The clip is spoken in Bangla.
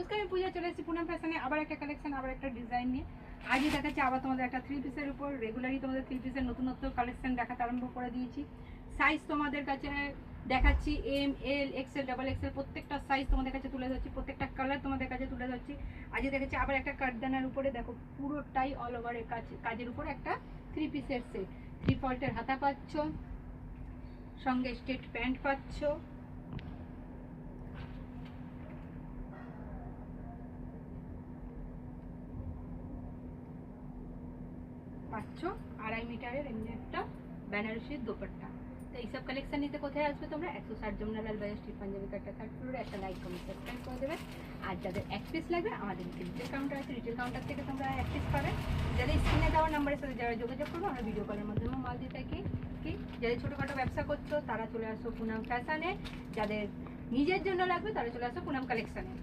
নমস্কার, আমি পূজা, চলে এসেছি পুনাম ফ্যাশনে আবার একটা কালেকশন, আবার একটা ডিজাইন নিয়ে। আজই দেখাচ্ছি আবার তোমাদের একটা 3 পিসের উপর। রেগুলারই তোমাদের 3 পিসের নতুনত্ব কালেকশন দেখাতে আরম্ভ করে দিয়েছি। সাইজ তোমাদের কাছে দেখাচ্ছি এম, এল, এক্সেল, ডাবল এক্সেল, প্রত্যেকটা সাইজ তোমাদের কাছে তুলে ধরছি, প্রত্যেকটা কালার তোমাদের কাছে তুলে ধরছি। আজই দেখাচ্ছি আবার একটা কাঠদানার উপরে, দেখো পুরোটাই অল ওভারের কাজের উপর একটা 3 পিসের সেট। 3 ফল্টের হাতা পাচ্ছ, সঙ্গে স্ট্রেট প্যান্ট পাচ্ছ, পাচ্ছ 2.5 মিটারের এমনি একটা বেনারসির দোপাট্টা। তো এইসব কালেকশন নিতে কোথায় আসবে তোমরা? 160 যমুনালাল বাজার, স্ট্রিট পাঞ্জাবি কাটটা, 3rd ফ্লোরে। একটা লাইক কমেন্ট সাবস্ক্রাইব করে দেবে। আর যাদের 1 পিস লাগবে, আমাদের রিটেল কাউন্টার আছে, রিটেল কাউন্টার থেকে তোমরা 1 পিস পাবে। যাদের স্ক্রিনে দেওয়া নাম্বারের সাথে যারা যোগাযোগ করবো, আমরা ভিডিও কলের মাধ্যমে মাল দিয়ে থাকি। কি যাদের ছোটোখাটো ব্যবসা করছো তারা চলে আসো পুনাম ফ্যাশনে, যাদের নিজের জন্য লাগবে তারা চলে আসো পুনাম কালেকশনে।